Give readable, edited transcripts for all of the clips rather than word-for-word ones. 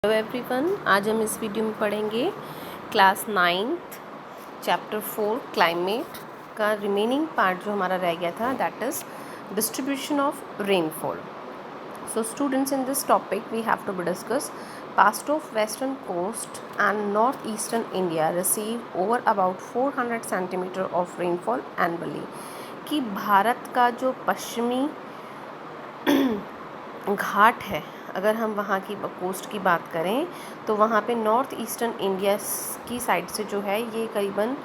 Hello everyone, आज हम इस वीडियो में पढ़ेंगे क्लास 9th चैप्टर 4 क्लाइमेट का रिमेनिंग पार्ट जो हमारा रह गया था, that is distribution of rainfall. So students, in this topic we have to discuss past of western coast and northeastern India receive over about 400 centimeter of rainfall annually. कि भारत का जो पश्चिमी घाट है, अगर हम वहाँ की कोस्ट की बात करें तो वहाँ पे नॉर्थ ईस्टर्न इंडिया की साइड से जो है ये करीबन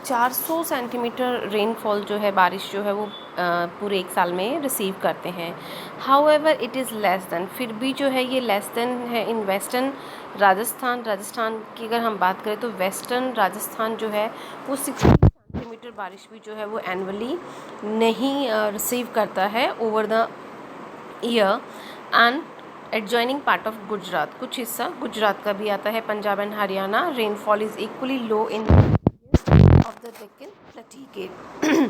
400 सेंटीमीटर रेनफॉल जो है, बारिश जो है वो पूरे एक साल में रिसीव करते हैं. However it is less than, फिर भी जो है ये लेस देन है इन वेस्टर्न राजस्थान की अगर हम बात करें तो वेस्टर्न राजस्थान जो है वो 60 सेंटीमीटर बारिश भी जो है वो एनुअली नहीं रिसीव करता है over the year. And adjoining part of Gujarat, कुछ हिस्सा गुजरात का भी आता है, Punjab and Haryana. Rainfall is equally low in of the Deccan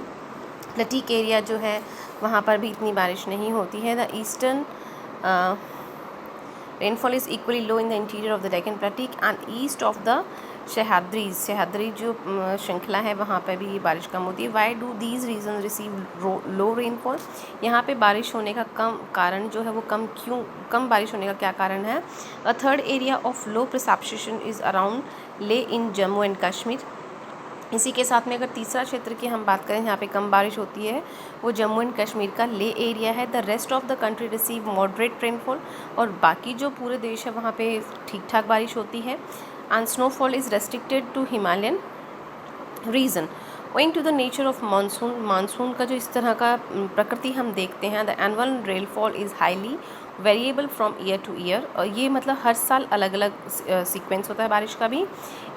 plateau area जो है वहाँ पर भी इतनी बारिश नहीं होती है. The eastern rainfall is equally low in the interior of the Deccan plateau and east of the Sahyadri जो श्रृंखला है वहाँ पर भी ये बारिश कम होती है. Why do these region receive low rainfall? यहाँ पे बारिश होने का कारण जो है वो कम बारिश होने का क्या कारण है? A third area of low precipitation is around ले इन जम्मू एंड कश्मीर. इसी के साथ में अगर तीसरा क्षेत्र की हम बात करें जहाँ पे कम बारिश होती है वो जम्मू एंड कश्मीर का ले एरिया है. The rest of the country receive moderate rainfall, और बाकी जो पूरे देश है वहाँ पे ठीक ठाक बारिश होती है. And snowfall is restricted to Himalayan region owing to the nature of monsoon का जो इस तरह का प्रकृति हम देखते हैं. The annual rainfall is highly variable from year to year, और ये मतलब हर साल अलग अलग सीक्वेंस होता है बारिश का भी.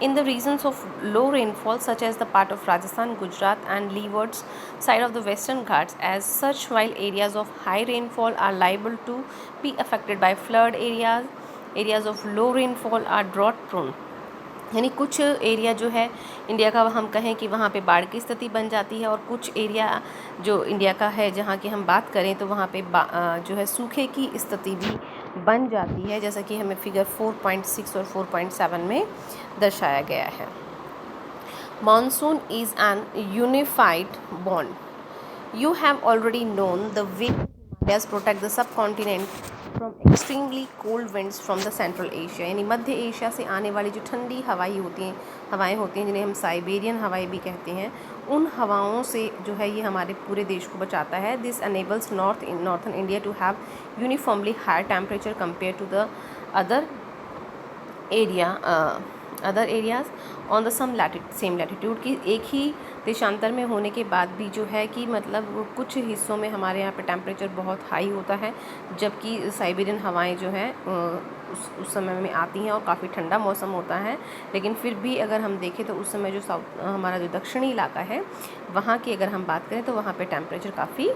In the regions of low rainfall such as the part of Rajasthan, Gujarat and leewards side of the western Ghats as such, while areas of high rainfall are liable to be affected by flood. Areas of low rainfall are drought prone. यानी कुछ area जो है India का हम कहें कि वहाँ पे बाढ़ की स्थिति बन जाती है, और कुछ एरिया जो इंडिया का है जहाँ की हम बात करें तो वहाँ पे जो है सूखे की स्थिति भी बन जाती है, जैसा कि हमें फिगर 4.6 और 4.7 में दर्शाया गया है. Monsoon is an unified bond. You have already known the way Himalayas protect the subcontinent from extremely cold winds from the Central Asia. यानी मध्य एशिया से आने वाली जो ठंडी हवाएं होती हैं जिन्हें हम साइबेरियन हवाएं भी कहते हैं, उन हवाओं से जो है ये हमारे पूरे देश को बचाता है. This enables northern India to have uniformly higher temperature compare to the other areas on the same latitude. की एक ही देशांतर में होने के बाद भी जो है कि मतलब कुछ हिस्सों में हमारे यहाँ पे टेम्परेचर बहुत हाई होता है, जबकि साइबेरियन हवाएं जो हैं उस समय में आती हैं और काफ़ी ठंडा मौसम होता है. लेकिन फिर भी अगर हम देखें तो उस समय जो हमारा जो दक्षिणी इलाका है वहाँ की अगर हम बात करें तो वहाँ पे टेम्परेचर काफ़ी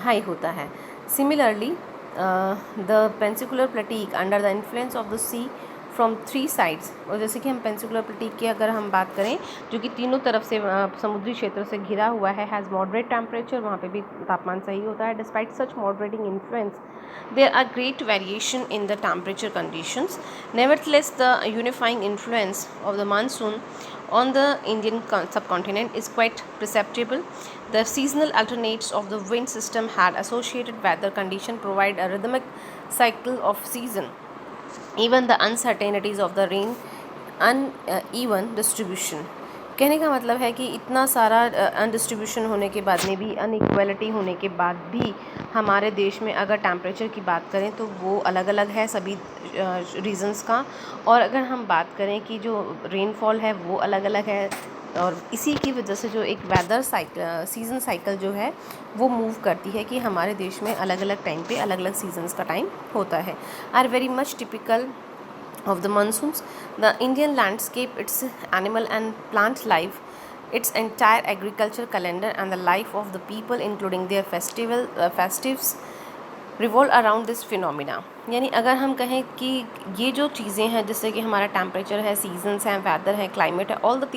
हाई होता है. Similarly the peninsular plateau under the influence of the sea from 3 sides, और जैसे कि हम पेनिनसुलर प्लेटिक की अगर हम बात करें जो कि तीनों तरफ से समुद्री क्षेत्र से घिरा हुआ है, हैज़ मॉडरेट टेम्परेचर, वहाँ पे भी तापमान सही होता है. Despite such moderating influence there are great variation in the temperature conditions. Nevertheless the unifying influence of the monsoon on the Indian subcontinent is quite perceptible. The seasonal alternates of the wind system had associated weather condition provide a rhythmic cycle of season. Even the uncertainties of the rain uneven distribution. कहने का मतलब है कि इतना सारा अनडिस्ट्रीब्यूशन होने के बाद में भी, अनइक्वालिटी होने के बाद भी हमारे देश में अगर टेम्परेचर की बात करें तो वो अलग अलग है सभी रीजंस का. और अगर हम बात करें कि जो रेनफॉल है वो अलग अलग है, और इसी की वजह से जो एक वेदर सीज़न साइकिल जो है वो मूव करती है कि हमारे देश में अलग अलग टाइम पे अलग अलग सीजन्स का टाइम होता है. Are very much typical of the monsoons. The Indian landscape, its animal and plant life, its entire agriculture calendar and the life of the people including their festives revolve around this phenomena, यानी अगर हम कहें कि ये जो चीज़ें हैं जैसे कि हमारा टेम्परेचर है, सीजन्स हैं, वेदर है, क्लाइमेट है, all the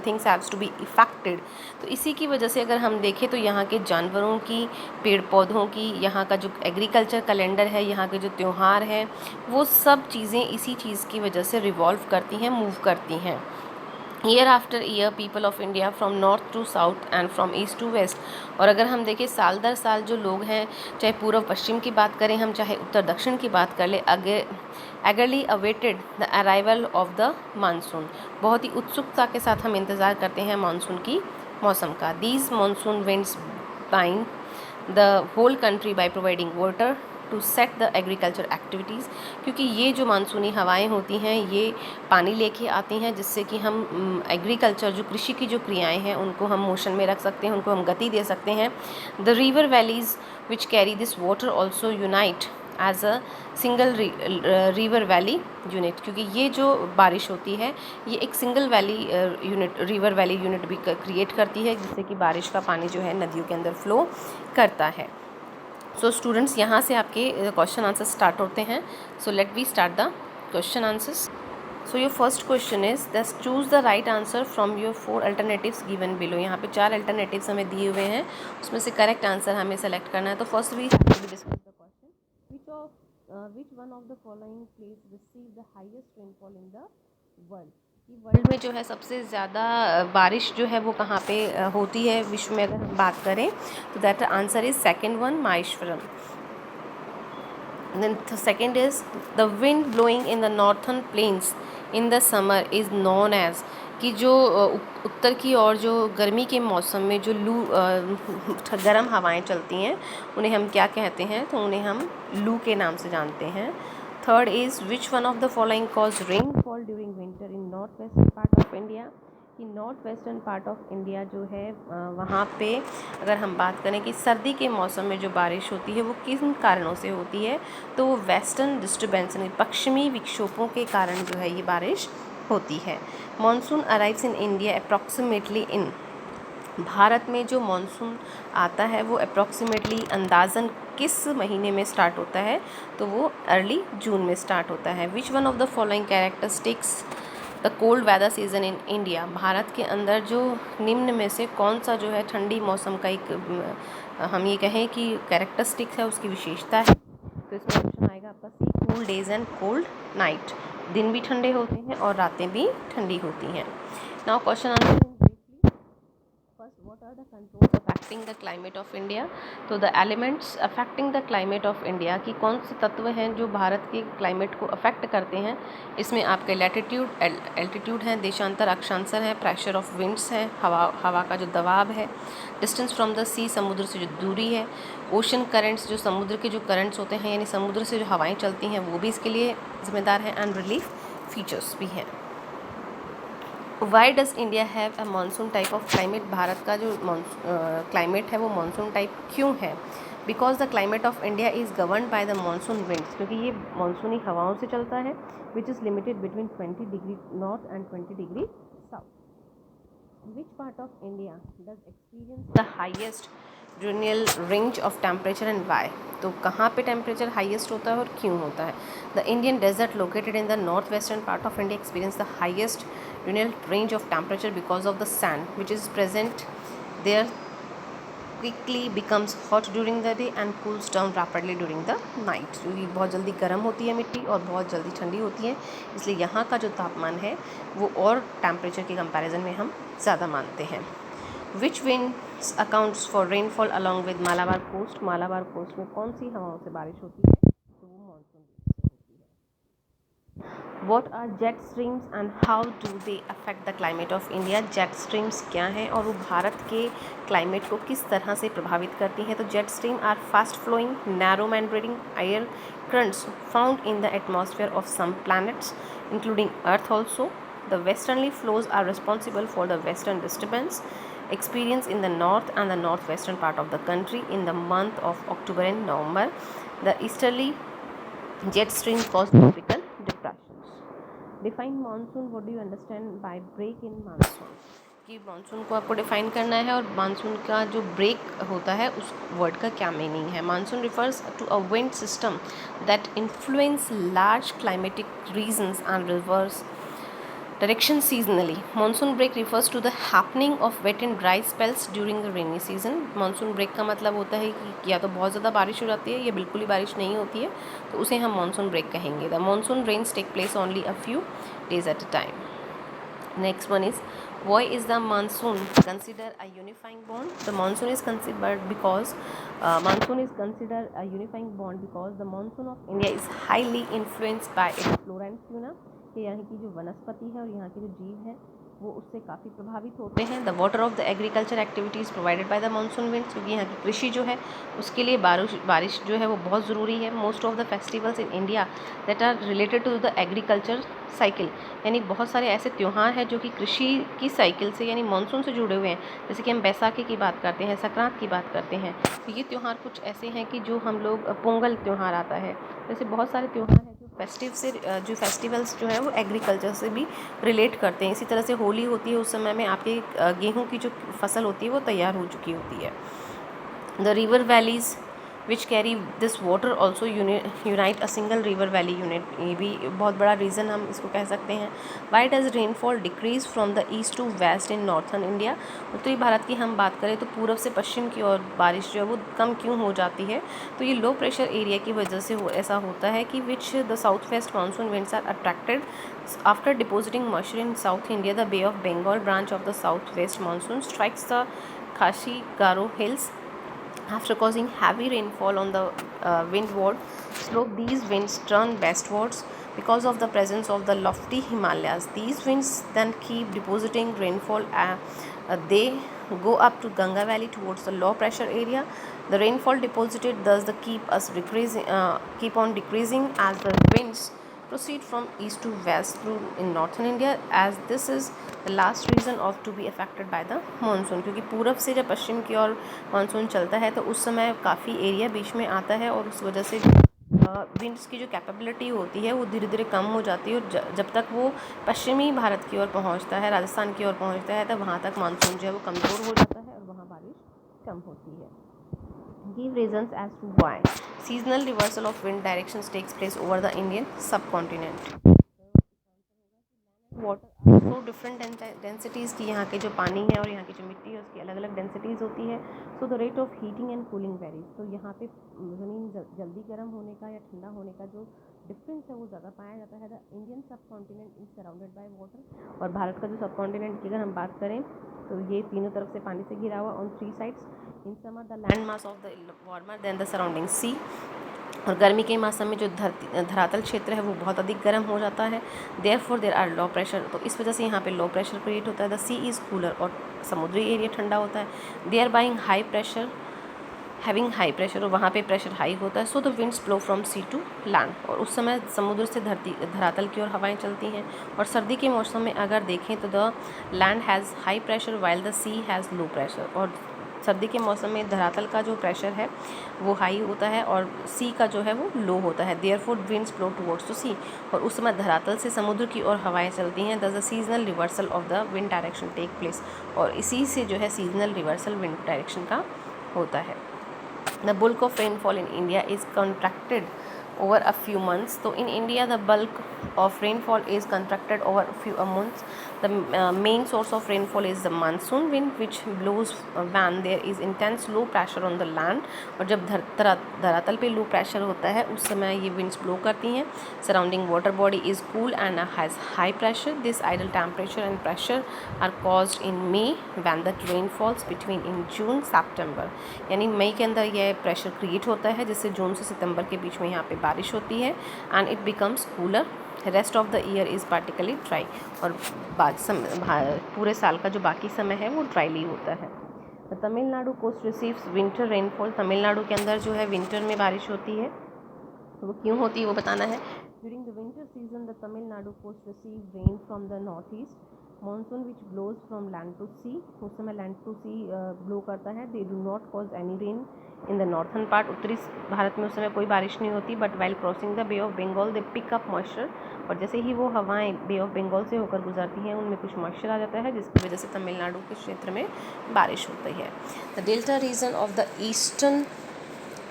things haves to be affected. तो इसी की वजह से अगर हम देखें तो यहाँ के जानवरों की, पेड़ पौधों की, यहाँ का जो एग्रीकल्चर कैलेंडर है, यहाँ के जो त्यौहार हैं, वो सब चीज़ें इसी चीज़ की वजह से रिवॉल्व करती हैं, मूव करती हैं। Year after year people of India from north to south and from east to west, और अगर हम देखें साल दर साल जो लोग हैं, चाहे पूर्व पश्चिम की बात करें हम, चाहे उत्तर दक्षिण की बात कर ले, eagerly awaited the arrival of the monsoon, बहुत ही उत्सुकता के साथ हम इंतज़ार करते हैं मानसून की मौसम का। These monsoon winds bind the whole country by providing water to set the agriculture activities, क्योंकि ये जो मानसूनी हवाएं होती हैं ये पानी लेके आती हैं जिससे कि हम एग्रीकल्चर, जो कृषि की जो क्रियाएं हैं, उनको हम मोशन में रख सकते हैं, उनको हम गति दे सकते हैं। The river valleys which carry this water also unite as a single river valley unit, क्योंकि ये जो बारिश होती है ये एक single valley unit, river valley unit भी क्रिएट करती है, जिससे कि बारिश का पानी जो है नदियों के अंदर फ्लो करता है। सो स्टूडेंट्स, यहाँ से आपके क्वेश्चन आंसर स्टार्ट होते हैं। So let we start the question answers. So your first question is this choose the right answer from your 4 alternatives given below. यहाँ पे 4 अल्टरनेटिव्स हमें दिए हुए हैं, उसमें से करेक्ट आंसर हमें सेलेक्ट करना है। तो first we discuss the question, which one of the following place receive the highest rainfall in the world, कि वर्ल्ड में जो है सबसे ज़्यादा बारिश जो है वो कहाँ पे होती है विश्व में, अगर हम बात करें तो that answer is second one, Maheshwaram. Then the second is the wind blowing in the northern plains in the summer is known as, कि जो उत्तर की ओर जो गर्मी के मौसम में जो गर्म हवाएं चलती हैं उन्हें हम क्या कहते हैं, तो उन्हें हम लू के नाम से जानते हैं। Third is which one of the following cause rainfall during winter in north western part of India, कि north western part of India जो है वहाँ पे अगर हम बात करें कि सर्दी के मौसम में जो बारिश होती है वो किन कारणों से होती है, तो वो वेस्टर्न डिस्टर्बेंस यानी पश्चिमी विक्षोभों के कारण जो है ये बारिश होती है। Monsoon arrives in India approximately in, भारत में जो मानसून आता है वो अप्रॉक्सीमेटली अंदाज़न किस महीने में स्टार्ट होता है, तो वो अर्ली जून में स्टार्ट होता है। Which one of the following characteristics the cold weather season in India, Bharat के अंदर जो निम्न में से कौन सा जो है ठंडी मौसम का एक हम ये कहें कि कैरेक्टरिस्टिक्स है, उसकी विशेषता है, तो इसमें ऑप्शन आएगा आपका C, cool days and cold night, दिन भी ठंडे होते हैं और रातें भी ठंडी होती हैं। Now question answer, first what are the controls affecting the climate of India, तो the elements affecting the climate of India, की कौन से तत्व हैं जो भारत के क्लाइमेट को अफेक्ट करते हैं। इसमें आपके लैटिट्यूड, एल्टीट्यूड हैं, देशांतर अक्षांतर है, प्रेशर ऑफ विंड्स है, हवा का जो दबाव है, डिस्टेंस फ्रॉम द सी, समुद्र से जो दूरी है, ओशन करंट्स, जो समुद्र के जो करंट्स होते हैं यानी समुद्र से जो हवाएं चलती हैं वो भी इसके लिए जिम्मेदार हैं, एंड रिलीफ फीचर्स भी हैं। Why does India have a monsoon type of climate, भारत का जो क्लाइमेट है वो मानसून टाइप क्यों है। Because the climate of India is govern by the monsoon winds, क्योंकि ये मानसूनी हवाओं से चलता है, which is limited between 20 degree north and 20 degree south. Which part of India does experience the highest diurnal range of temperature and why, तो कहाँ पे टेम्परेचर हाईएस्ट होता है और क्यों होता है। The Indian desert located in the north western part of India experience the highest diurnal range of temperature because of the sand which is present there quickly becomes hot during the day and cools down rapidly during the night, क्योंकि बहुत जल्दी गर्म होती है मिट्टी और बहुत जल्दी ठंडी होती है, इसलिए यहाँ का जो तापमान है वो और टेम्परेचर के कंपैरिजन में हम ज़्यादा मानते हैं। Which winds accounts for rainfall along with Malabar coast, Malabar coast में कौन सी हवाओं से बारिश होती है, तो वो मानसून से होती है। What are jet streams and how do they affect the climate of India? Jet streams क्या हैं और वो भारत के क्लाइमेट को किस तरह से प्रभावित करती हैं। तो jet stream are fast flowing narrow meandering air currents found in the atmosphere of some planets including Earth also. The westerly flows are responsible for the western disturbance experienced in the north and the northwestern part of the country in the month of October and November. The easterly jet stream cause tropical depressions. Define monsoon. What do you understand by break in monsoon? कि monsoon को आपको define करना है और monsoon का जो break होता है उस वर्ड का क्या मीनिंग है। Monsoon refers to a wind system that influence large climatic regions and reverse direction seasonally. Monsoon break refers to the happening of wet and dry spells during the rainy season. Monsoon break का मतलब होता है कि या तो बहुत ज़्यादा बारिश हो जाती है या बिल्कुल ही बारिश नहीं होती है, तो उसे हम monsoon break कहेंगे. The monsoon rains take place only a few days at a time. Next one is, why is the monsoon considered a unifying bond? The monsoon is considered because a unifying bond because the monsoon of India is highly influenced by its flora and fauna. कि यहाँ की जो वनस्पति है और यहाँ के जो जीव हैं वो उससे काफ़ी प्रभावित होते हैं. The water of the agriculture activities provided by the monsoon winds, क्योंकि यहाँ की कृषि जो है उसके लिए बारिश जो है वो बहुत ज़रूरी है. Most of the festivals in India that are related to the agriculture cycle, यानी बहुत सारे ऐसे त्यौहार हैं जो कि कृषि की साइकिल से यानी मानसून से जुड़े हुए हैं. जैसे कि हम बैसाखी की बात करते हैं, संक्रांत की बात करते हैं, तो ये त्यौहार कुछ ऐसे हैं कि जो हम लोग, पोंगल त्यौहार आता है, जैसे बहुत सारे त्यौहार हैं जो फेस्टिवल्स जो है वो एग्रीकल्चर से भी रिलेट करते हैं. इसी तरह से होली होती है, उस समय में आपके गेहूं की जो फसल होती है वो तैयार हो चुकी होती है. The river valleys which carry this water also unite a single river valley unit, ये भी बहुत बड़ा रीज़न हम इसको कह सकते हैं. Why does rainfall decrease from the east to west in northern India. उत्तरी भारत की हम बात करें तो पूर्व से पश्चिम की ओर बारिश जो है वो कम क्यों हो जाती है, तो ये लो प्रेशर एरिया की वजह से ऐसा होता है कि which the south west monsoon winds are attracted after depositing moisture in south India. The bay of Bengal branch of the south west monsoon strikes the Khasi Garo hills after causing heavy rainfall on the windward slope. These winds turn westwards because of the presence of the lofty Himalayas. These winds then keep depositing rainfall. They go up to Ganga Valley towards the low pressure area. The rainfall deposited thus keep on decreasing as the winds proceed from east to west through in northern India, as this is the last region of to be affected by the monsoon. क्योंकि पूरब से जब पश्चिम की ओर monsoon चलता है तो उस समय काफ़ी एरिया बीच में आता है और उस वजह से विंड्स की जो कैपेबिलिटी होती है वो धीरे धीरे कम हो जाती है, और जब तक वो पश्चिमी भारत की ओर पहुंचता है, राजस्थान की ओर पहुंचता है, तब वहाँ तक मानसून जो है वो कमज़ोर हो जाता है और वहाँ बारिश कम होती है. Give reasons as to why seasonal reversal of wind directions takes place over the Indian subcontinent. Water are so different densities की यहाँ के जो पानी है और यहाँ की जो मिट्टी है उसकी अलग अलग डेंसिटीज़ होती है. So the rate of heating and cooling varies. तो यहाँ पे ज़मीन जल्दी गर्म होने का या ठंडा होने का जो डिफरेंस है वो ज़्यादा पाया जाता है. द इंडियन सब continent is surrounded by water. और भारत का जो सब कॉन्टिनेंट की अगर हम बात करें तो ये तीनों तरफ से पानी से घिरा हुआ on 3 sides. In summer the land mass of the warmer than the surrounding sea. और गर्मी के मौसम में जो धरातल क्षेत्र है वो बहुत अधिक गर्म हो जाता है. Therefore there are low pressure. तो इस वजह से यहाँ पे लो प्रेशर क्रिएट होता है. The sea is cooler. और समुद्री एरिया ठंडा होता है. There being high pressure having high pressure. और वहाँ पे प्रेशर हाई होता है. So the winds blow from sea to land. और उस समय समुद्र से धरातल की ओर हवाएं चलती हैं. और सर्दी के मौसम में अगर देखें तो the land has high pressure while the sea has low pressure. और सर्दी के मौसम में धरातल का जो प्रेशर है वो हाई होता है और सी का जो है वो लो होता है. Therefore winds blow towards the sea. और उस समय धरातल से समुद्र की ओर हवाएं चलती हैं. Thus the seasonal reversal of the wind direction take place. और इसी से जो है सीजनल रिवर्सल विंड डायरेक्शन का होता है. The bulk of rainfall in India is contracted over a few months. So in India the bulk of rainfall is contracted over a few months. The main source of rainfall is the monsoon wind which blows when there is intense low pressure on the land. और जब धरातल पे low pressure होता है उस समय ये winds blow करती हैं. Surrounding water body is cool and has high pressure. This ideal temperature and pressure are caused in May when the rain falls between in June September. यानी मई के अंदर यह प्रेशर क्रिएट होता है जिससे जून से सितंबर के बीच में यहाँ पे बारिश होती है. And it becomes cooler. Rest of the year is particularly dry. और पूरे साल का जो बाकी समय है वो ड्राईली होता है. Tamil Nadu coast receives winter rainfall. Tamil Nadu के अंदर जो है विंटर में बारिश होती है. तो वो क्यों होती है वो बताना है. During the winter season the Tamil Nadu coast receive rain from the north east monsoon which blows from land to sea. उस समय लैंड टू सी ब्लो करता है. They do not cause any rain in the northern part, उत्तरी भारत में उस समय कोई बारिश नहीं होती, but while crossing the bay of Bengal they pick up moisture, और जैसे ही वो हवाएं बे ऑफ बंगाल से होकर गुजरती हैं उनमें कुछ मॉइस्चर आ जाता है, जिसकी वजह से तमिलनाडु के क्षेत्र में बारिश होती है। The delta region of the eastern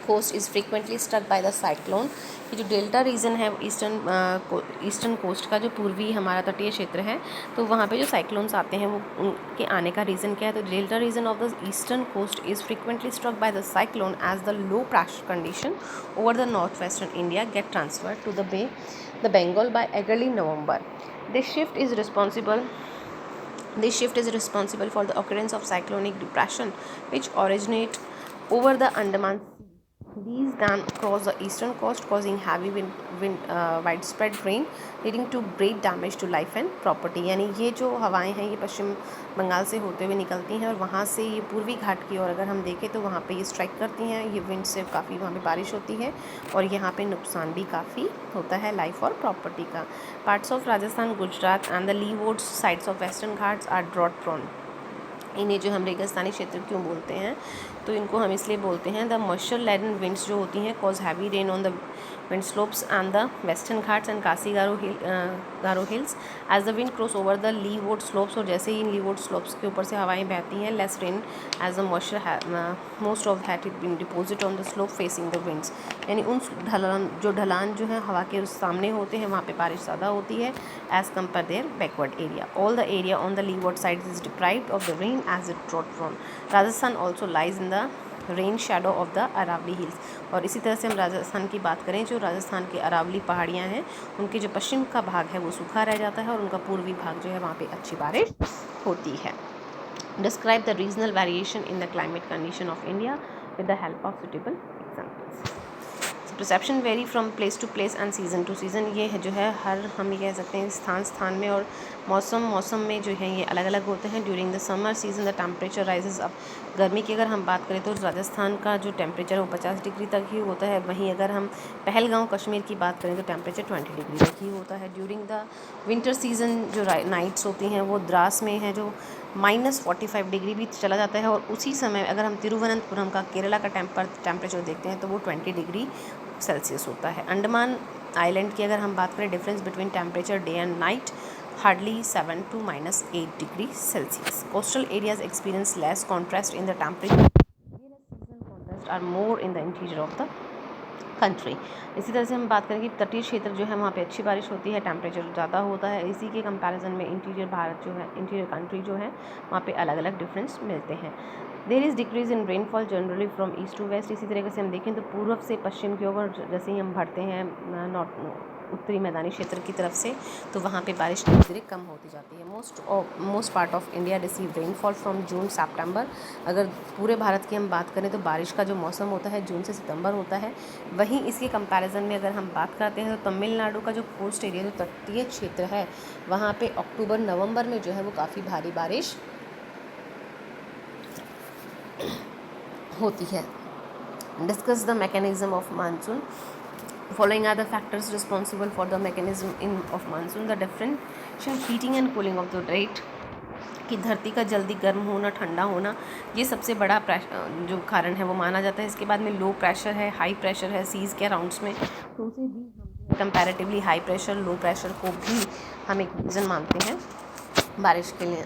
coast is frequently struck by the cyclone. ये जो डेल्टा रीजन है ईस्टर्न कोस्ट का, जो पूर्वी हमारा तटीय क्षेत्र है, तो वहाँ पे जो साइक्लोन्स आते हैं वो उनके आने का रीज़न क्या है? तो delta region of the eastern coast is frequently struck by the cyclone as the low pressure condition over the north western India get transfer to the Bengal by early November. This shift is responsible for the occurrence of cyclonic depression which originate over the Andaman Sea. These then cross the eastern coast, causing heavy widespread rain, leading to great damage to life and property. यानी ये जो हवाएं हैं ये पश्चिम बंगाल से होते हुए निकलती हैं और वहाँ से ये पूर्वी घाट की ओर अगर हम देखें तो वहाँ पे ये स्ट्राइक करती हैं, ये विंड से काफ़ी वहाँ पे बारिश होती है और यहाँ पे नुकसान भी काफ़ी होता है लाइफ और प्रॉपर्टी का। Parts of Rajasthan, Gujarat and the leewards sides of western Ghats are drought prone. इन्हें जो हम रेगिस्तानी क्षेत्र क्यों बोलते हैं? तो इनको हम इसलिए बोलते हैं द मॉइस्चर लेडन विंड्स जो होती हैं cause heavy rain on the wind slopes and the western Ghats and Khasi Garo hills as the wind cross over the leeward slopes. और जैसे ही इन लीवुड स्लोप्स के ऊपर से हवाएं बहती हैं, less rain as the moisture most of that it been deposit on the slope facing the winds. यानी उन ढलान जो है हवा के सामने होते हैं वहाँ पे बारिश ज़्यादा होती है as compare their backward area. All the area on the leeward side is deprived of the rain as it drought from. Rajasthan also lies in the rain shadow of the Aravalli hills. और इसी तरह से हम राजस्थान की बात करें, जो राजस्थान के अरावली पहाड़ियाँ हैं उनके जो पश्चिम का भाग है वो सूखा रह जाता है और उनका पूर्वी भाग जो है वहाँ पे अच्छी बारिश होती है। Describe the regional variation in the climate condition of India with the help of suitable examples. Perception vary from place to place and season to season. ये है जो है हर हम ये कह सकते हैं स्थान में और मौसम में जो है ये अलग अलग होते हैं। During the summer season the temperature rises up. गर्मी की अगर हम बात करें तो राजस्थान का जो टेम्परेचर है वो 50 डिग्री तक ही होता है। वहीं अगर हम पहलगांव कश्मीर की बात करें तो टेम्परेचर 20 डिग्री तक ही होता है। ड्यूरिंग द विंटर सीज़न जो नाइट्स होती हैं वो द्रास में है जो -45 डिग्री भी चला जाता है। और उसी समय अगर हम तिरुवनंतपुरम का केरला का टेम्परेचर देखते हैं तो वो 20 डिग्री सेल्सियस होता है। अंडमान आइलैंड की अगर हम बात करें difference between temperature day and night hardly 7 to -8 degree Celsius. Coastal areas experience less contrast in the temperature, season contrast are more in the interior of the country. इसी तरह से हम बात करें कि तटीय क्षेत्र जो है वहाँ पे अच्छी बारिश होती है, टेम्परेचर ज़्यादा होता है। इसी के कंपैरिजन में इंटीरियर भारत जो है, इंटीरियर कंट्री जो है वहाँ पे अलग अलग डिफरेंस मिलते हैं। There is decrease in rainfall generally from east to west. इसी तरीके से हम देखें तो पूर्व से पश्चिम की ओर जैसे ही हम बढ़ते हैं उत्तरी मैदानी क्षेत्र की तरफ से, तो वहाँ पे बारिश धीरे धीरे कम होती जाती है। Most part of India receive rainfall from June सितंबर। अगर पूरे भारत की हम बात करें तो बारिश का जो मौसम होता है जून से सितंबर होता है। वहीं इसके कंपैरिजन में अगर हम बात करते हैं तो तमिलनाडु का जो कोस्ट एरिया, जो तटीय क्षेत्र है, वहाँ पे अक्टूबर नवंबर में जो है वो काफ़ी भारी बारिश होती है। Discuss the mechanism of monsoon. Following are the factors responsible for the mechanism of monsoon. The differential heating and cooling of the rate, कि धरती का जल्दी गर्म होना, ठंडा होना, ये सबसे बड़ा जो कारण है वो माना जाता है। इसके बाद में लो प्रेशर है, हाई प्रेशर है सीज़ के अराउंड्स में, तो उसे भी हम comparatively high pressure, low pressure को भी हम एक रीज़न मानते हैं बारिश के लिए।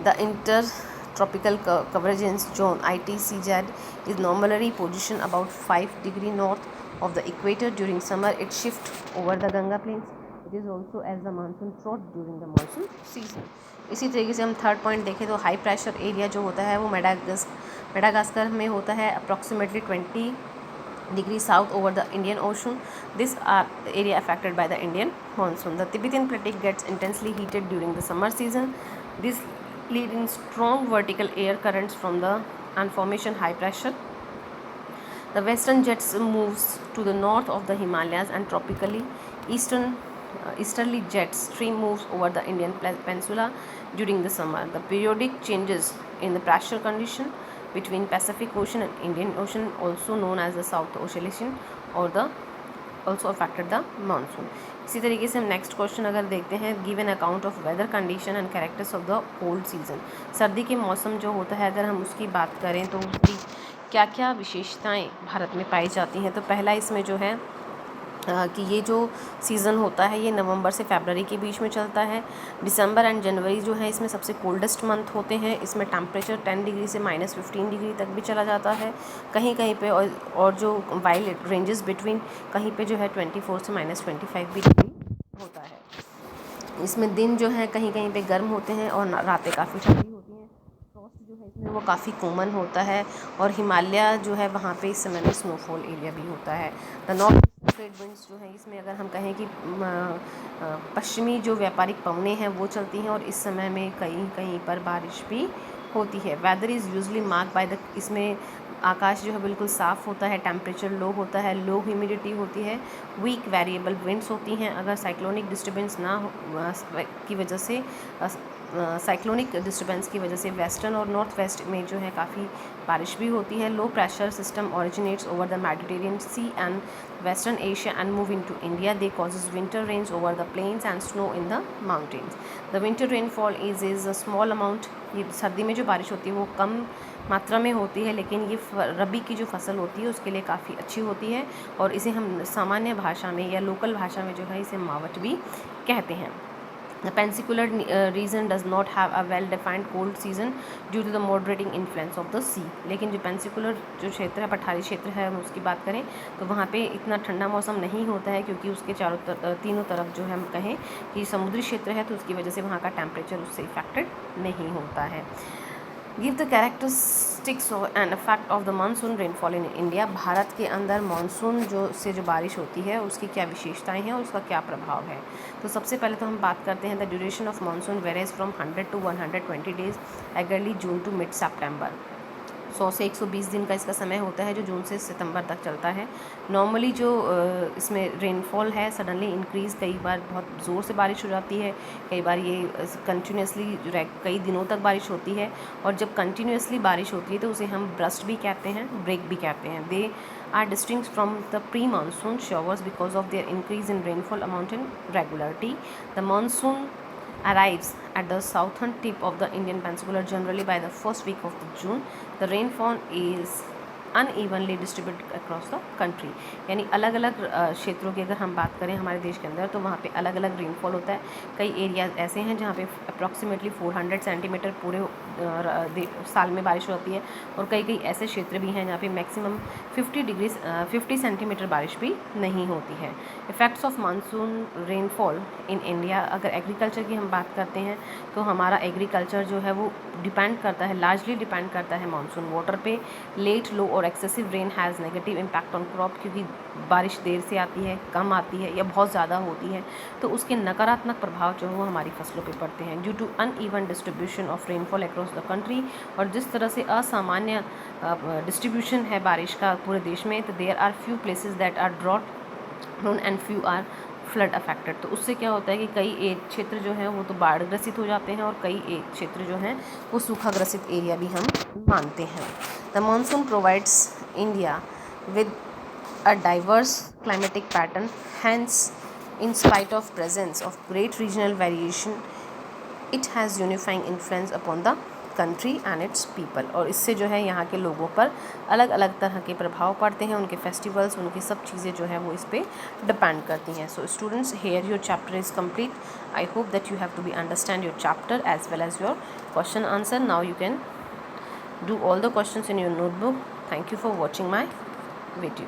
The inter tropical convergence zone ITCZ is normally positioned about 5 degree north of the equator. During summer it shifts over the Ganga plains. It is also as the monsoon trough during the monsoon season. इसी तरीके से हम third point देखें तो high pressure area जो होता है वो मेडागास्कर में होता है, approximately 20 degree south over the Indian Ocean. This area affected by the Indian monsoon. The Tibetan Plateau gets intensely heated during the summer season. This lead in strong vertical air currents from the and formation high pressure. The western jets moves to the north of the Himalayas and tropically easterly jet stream moves over the Indian peninsula during the summer. The periodic changes in the pressure condition between Pacific Ocean and Indian Ocean, also known as the South Oscillation, or the also affected the monsoon. इसी तरीके से हम next question अगर देखते हैं, give an account of weather condition and characters of the cold season. सर्दी के मौसम जो होता है अगर हम उसकी बात करें तो उसकी क्या क्या विशेषताएं भारत में पाई जाती हैं। तो पहला इसमें जो है कि ये जो सीज़न होता है ये नवंबर से फरवरी के बीच में चलता है। दिसंबर एंड जनवरी जो है इसमें सबसे कोल्डेस्ट मंथ होते हैं। इसमें टेम्परेचर 10 डिग्री से -15 डिग्री तक भी चला जाता है कहीं कहीं पे, और जो वाइल रेंजेस बिटवीन कहीं पे जो है 24 से -25 भी डिग्री होता है। इसमें दिन जो है कहीं कहीं पे गर्म होते हैं और रातें काफ़ी ठंडी होती हैं। फ्रॉस्ट जो है इसमें वो काफ़ी कॉमन होता है, और हिमालय जो है वहाँ पे इस समय में स्नोफॉल एरिया भी होता है। द नॉर्थ ट्रेड विंड्स जो है इसमें अगर हम कहें कि पश्चिमी जो व्यापारिक पवनें हैं वो चलती हैं, और इस समय में कहीं कहीं पर बारिश भी होती है। Weather is usually mark by the, इसमें आकाश जो है बिल्कुल साफ़ होता है, टेम्परेचर लो होता है, लो ह्यूमिडिटी होती है, वीक वेरिएबल विंड्स होती हैं। अगर साइक्लोनिक डिस्टर्बेंस ना हो की वजह से साइक्लोनिक डिस्टर्बेंस की वजह से वेस्टर्न और नॉर्थ वेस्ट में जो है काफ़ी बारिश भी होती है। Low pressure system originates over the Mediterranean sea and western Asia and move into India. They causes winter rains over the plains and snow in the mountains. The winter rainfall is a small amount. ये सर्दी में जो बारिश होती है वो कम मात्रा में होती है, लेकिन ये रबी की जो फसल होती है उसके लिए काफ़ी अच्छी होती है, और इसे हम सामान्य भाषा में या लोकल भाषा में जो है इसे मावट भी कहते हैं। The peninsular region does not have a well-defined cold season due to the moderating influence of the sea. लेकिन जो पेनिनसुलर जो क्षेत्र है, पठारी क्षेत्र है, हम उसकी बात करें तो वहाँ पे इतना ठंडा मौसम नहीं होता है, क्योंकि उसके तीनों तरफ जो है हम कहें कि समुद्री क्षेत्र है, तो उसकी वजह से वहाँ का टेम्परेचर उससे इफेक्टेड नहीं होता है। Give the characteristics and effect of the monsoon rainfall in India. Bharat के अंदर मानसून जो बारिश होती है उसकी क्या विशेषताएं हैं और उसका क्या प्रभाव है। तो सबसे पहले तो हम बात करते हैं the duration of monsoon varies from 100 to 120 days early June to mid सितंबर। 100 से 120 दिन का इसका समय होता है जो जून से सितंबर तक चलता है। नॉर्मली जो इसमें रेनफॉल है सडनली इंक्रीज़, कई बार बहुत ज़ोर से बारिश हो जाती है, कई बार ये कंटिन्यूसली कई दिनों तक बारिश होती है, और जब कंटिन्यूसली बारिश होती है तो उसे हम ब्रस्ट भी कहते हैं, ब्रेक भी कहते हैं। They are distinct from the pre monsoon showers because of their increase in rainfall amount and regularity. The monsoon arrives at the southern tip of the Indian Peninsula generally by the first week of the June. The rainfall is unevenly distributed across the country, यानी अलग अलग क्षेत्रों की अगर हम बात करें हमारे देश के अंदर तो वहाँ पे अलग अलग रेनफॉल होता है। कई एरिया ऐसे हैं जहाँ पे अप्रॉक्सीमेटली 400 सेंटीमीटर पूरे साल में बारिश होती है, और कई कई ऐसे क्षेत्र भी हैं जहाँ पे मैक्सिमम 50 सेंटीमीटर बारिश भी नहीं होती है। Effects of monsoon rainfall in India. अगर एग्रीकल्चर की हम बात करते हैं तो हमारा एग्रीकल्चर जो है वो डिपेंड करता है, लार्जली डिपेंड करता है मानसून वाटर पे। लेट, लो और excessive rain has negative impact on crop, क्योंकि बारिश देर से आती है, कम आती है या बहुत ज़्यादा होती है तो उसके नकारात्मक प्रभाव जो है वो हमारी फसलों पे पड़ते हैं। Due to uneven distribution of rainfall across the country, और जिस तरह से असामान्य डिस्ट्रीब्यूशन है बारिश का पूरे देश में, तो there are few places that are drought prone and few are flood affected. तो उससे क्या होता है कि कई एक क्षेत्र जो है वो तो बाढ़ ग्रसित हो जाते हैं, और कई एक क्षेत्र जो हैं वो सूखा ग्रसित एरिया भी हम मानते हैं। The monsoon provides India with a diverse climatic pattern, hence in spite of presence of great regional variation it has unifying influence upon the country and its people. और इससे जो है यहाँ के लोगों पर अलग अलग तरह के प्रभाव पड़ते हैं, उनके फेस्टिवल्स, उनकी सब चीज़ें जो है वो इस पर डिपेंड करती हैं। So students, here your chapter is complete. I hope that you have to be understand your chapter as well as your question answer. Now you can do all the questions in your notebook. Thank you for watching my video.